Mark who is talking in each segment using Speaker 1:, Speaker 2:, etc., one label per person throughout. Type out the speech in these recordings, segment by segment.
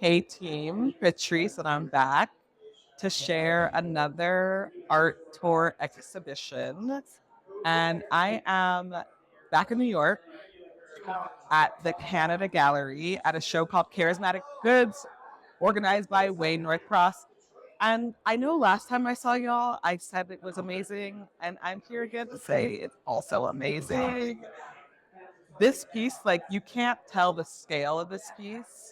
Speaker 1: Hey team, Patrisse, and I'm back to share another art tour exhibition. And I am back in New York at the Canada Gallery at a show called Charismatic Goods, organized by Northcross. And I know last time I saw y'all, I said it was amazing, and I'm here again to say it's also amazing. This piece, like, you can't tell the scale of this piece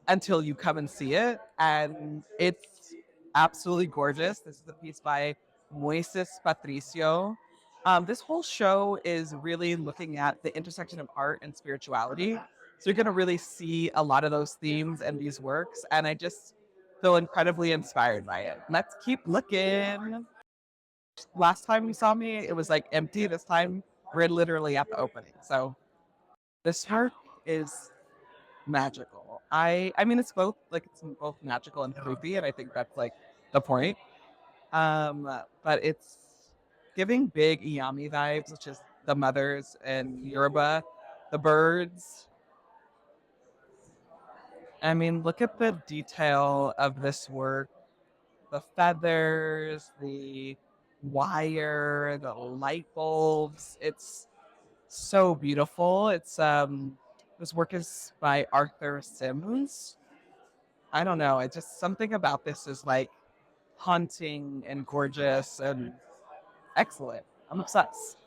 Speaker 1: until you come and see it. And it's absolutely gorgeous. This is a piece by Moisés Patrício. This whole show is really looking at the intersection of art and spirituality. So you're going to really see a lot of those themes in these works. And I just feel incredibly inspired by it. Let's keep looking. Last time you saw me, it was like empty. This time, we're literally at the opening. So this work is magical. I mean it's both magical and creepy, and I think that's like the point. But it's giving big Iyami vibes, which is the mothers in Yoruba, the birds. I mean, look at the detail of this work. The feathers, the wire, the light bulbs. It's so beautiful. It's this work is by Arthur Simmons. I don't know. It's just something about this is like haunting and gorgeous and excellent. I'm obsessed.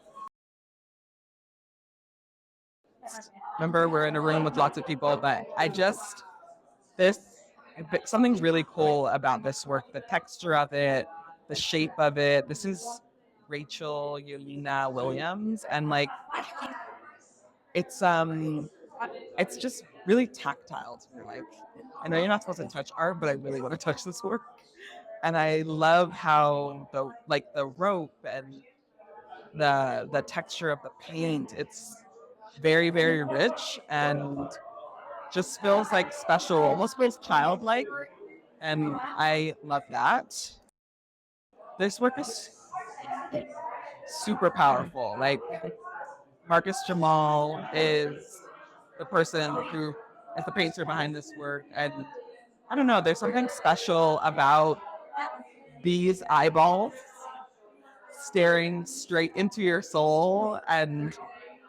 Speaker 1: Remember, we're in a room with lots of people, but this, something really cool about this work, the texture of it, the shape of it. This is Rachel Eulena Williams, and like it's it's just really tactile to me. Like, I know you're not supposed to touch art, but I really want to touch this work. And I love how the rope and the texture of the paint, it's very, very rich and just feels like special, almost feels childlike. And I love that. This work is super powerful. Like, Marcus Jahmal is the person who is the painter behind this work. And I don't know, there's something special about these eyeballs staring straight into your soul, and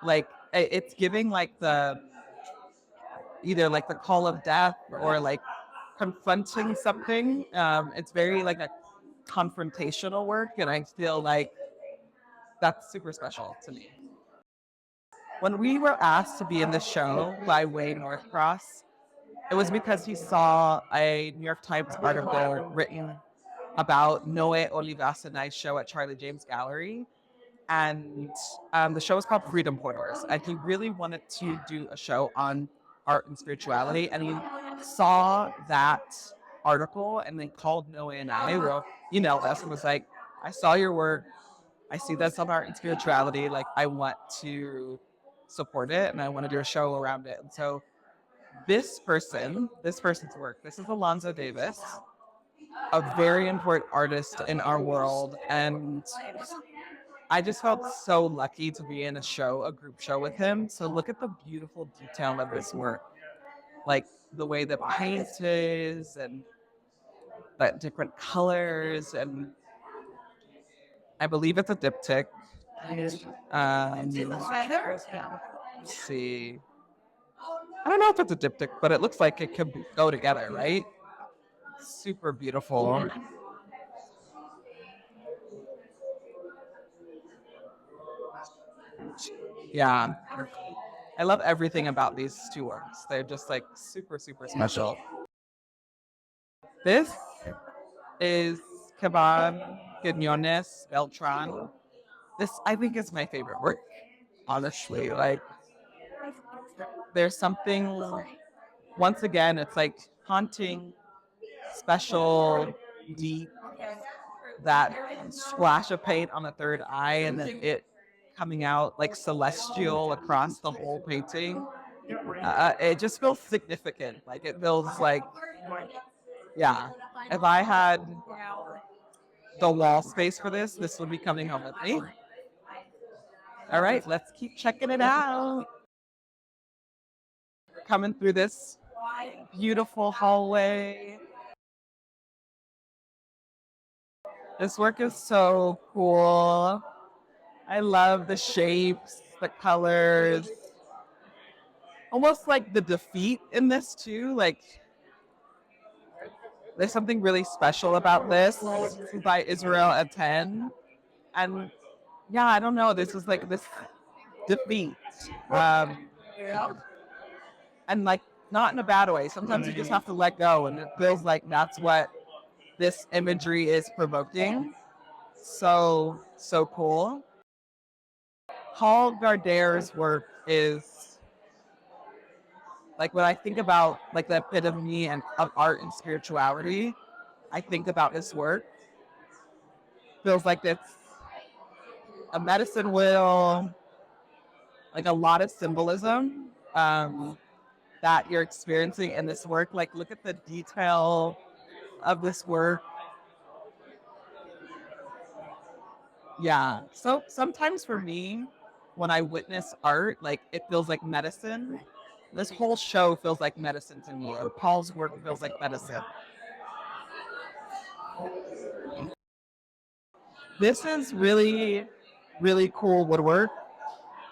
Speaker 1: like it's giving like the either like the call of death or like confronting something. It's very like a confrontational work, and I feel like that's super special to me. When we were asked to be in the show by Northcross, it was because he saw a New York Times article written about Noe Olivas and I's show at Charlie James Gallery. And the show is called Freedom Porters. And he really wanted to do a show on art and spirituality. And he saw that article and then called Noe and I, well, us, and was like, I saw your work. I see that's on art and spirituality. Like, I want to support it and I want to do a show around it. And so this person's work, this is Alonzo Davis, a very important artist in our world. And I just felt so lucky to be in a group show with him. So look at the beautiful detail of this work. Like the way the paint is and the different colors. And I believe it's a diptych. Let's see. I don't know if it's a diptych, but it looks like it could go together, right? Super beautiful. Yeah. I love everything about these two works. They're just like super, super special. This is Kiván, Quiñones, Beltrán. This, I think, is my favorite work, honestly. Like, there's something, once again, it's like haunting, special, deep, that splash of paint on the third eye, and then it coming out like celestial across the whole painting. It just feels significant. Like, it feels like, yeah, if I had the wall space for this would be coming home with me. All right, let's keep checking it out. Coming through this beautiful hallway. This work is so cool. I love the shapes, the colors. Almost like the defeat in this too. Like there's something really special about this. This is by Israel Aten. And yeah, I don't know. This is like this defeat. And like not in a bad way. Sometimes you just have to let go, and it feels like that's what this imagery is provoking. So cool. Paul Gardère's work is like when I think about like the epitome and of art and spirituality, I think about his work. Feels like it's a medicine wheel, like a lot of symbolism that you're experiencing in this work. Like look at the detail of this work. Yeah. So sometimes for me, when I witness art, like it feels like medicine. This whole show feels like medicine to me. Or Paul's work feels like medicine. This is really, really cool woodwork.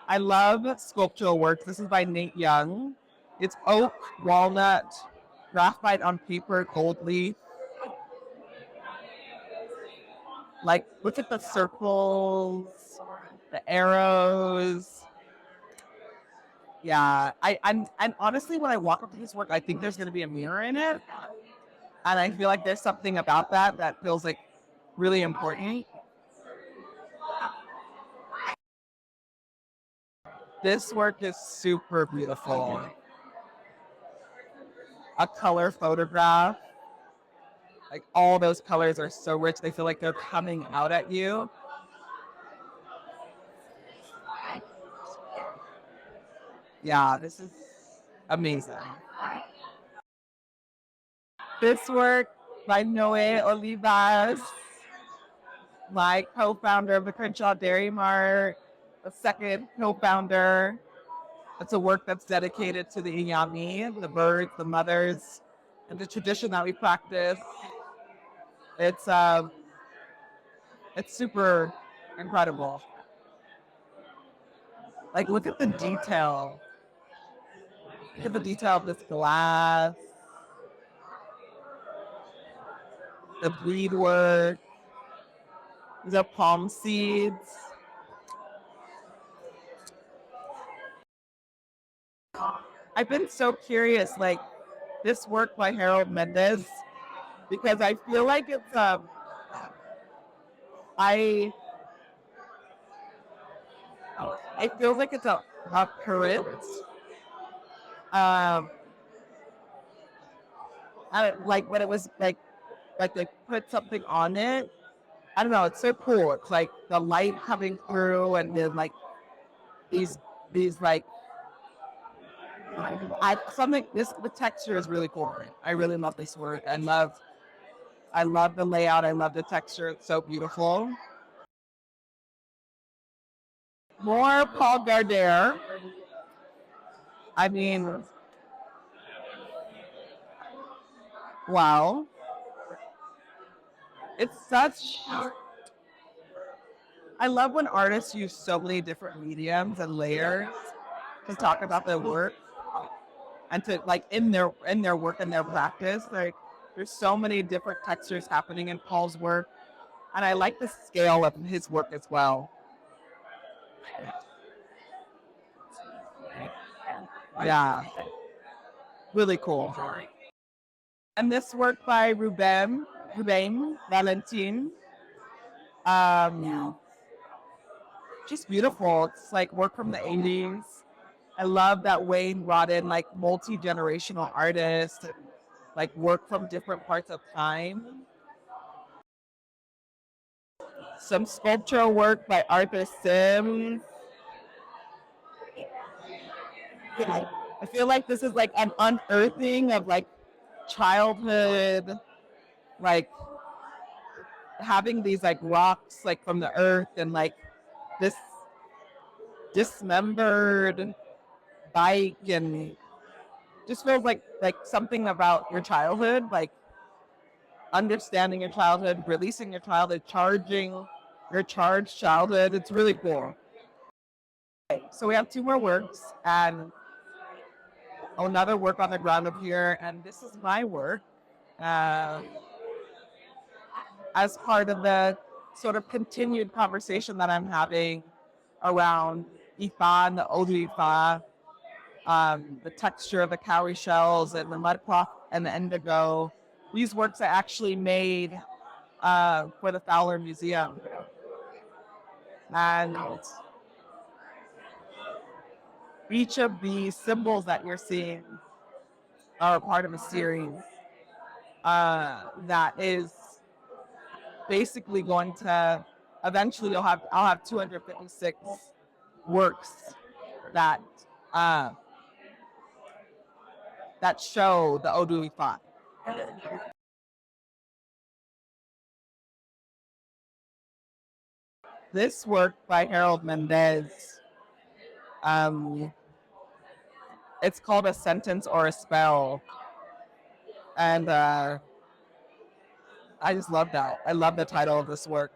Speaker 1: I love sculptural work. This is by Nate Young. It's oak, walnut, graphite on paper, gold leaf. Like, look at the circles, the arrows. Yeah, and honestly, when I walk up to this work, I think there's going to be a mirror in it, and I feel like there's something about that feels like really important. This work is super beautiful. A color photograph. Like all those colors are so rich. They feel like they're coming out at you. Yeah, this is amazing. This work by Noe Olivas, my co-founder of the Crenshaw Dairy Mart, the second co-founder. It's a work that's dedicated to the Inyami, the birds, the mothers, and the tradition that we practice. It's super incredible. Like look at the detail. Look at the detail of this glass, the beadwork, the palm seeds. I've been so curious, like this work by Harold Mendez, because I feel like it's I I feel like it's a current. Um, like when it was like they put something on it. I don't know. It's so cool. It's like the light coming through, and then like these like I something. This the texture is really cool. I really love this work. I love the layout. I love the texture. It's so beautiful. More Paul Gardère. I mean, wow. It's such. I love when artists use so many different mediums and layers to talk about their work and to like in their work and their practice. Like there's so many different textures happening in Paul's work, and I like the scale of his work as well. Yeah, really cool. And this work by Rubem, Valentim. Um, just beautiful. It's like work from the 80s. I love that Wayne brought in like multi-generational artists, and, like work from different parts of time. Some sculptural work by Arthur Sims. I feel like this is like an unearthing of like childhood, like having these like rocks like from the earth and like this dismembered bike and just feels like something about your childhood, like understanding your childhood, releasing your childhood, charging your charged childhood. It's really cool. Okay, so we have two more works and another work on the ground up here, and this is my work as part of the sort of continued conversation that I'm having around Ifá, the Odu Ifá, the texture of the cowrie shells and the mudcloth and the indigo. These works I actually made for the Fowler Museum. And each of the symbols that you're seeing are a part of a series that is basically going to eventually I'll have 256 works that that show the Odu Ifá. This work by Harold Mendez, it's called A Sentence or a Spell. And I just love that. I love the title of this work.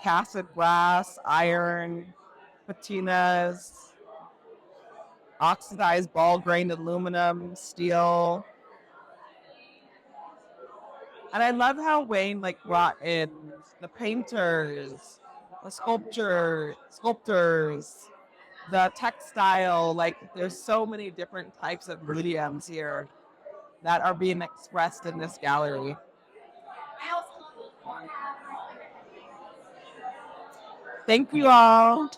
Speaker 1: Casted brass, iron, patinas, oxidized ball-grained aluminum, steel. And I love how Wayne brought in the painters, the sculptors, the textile. There's so many different types of mediums here that are being expressed in this gallery. Thank you all.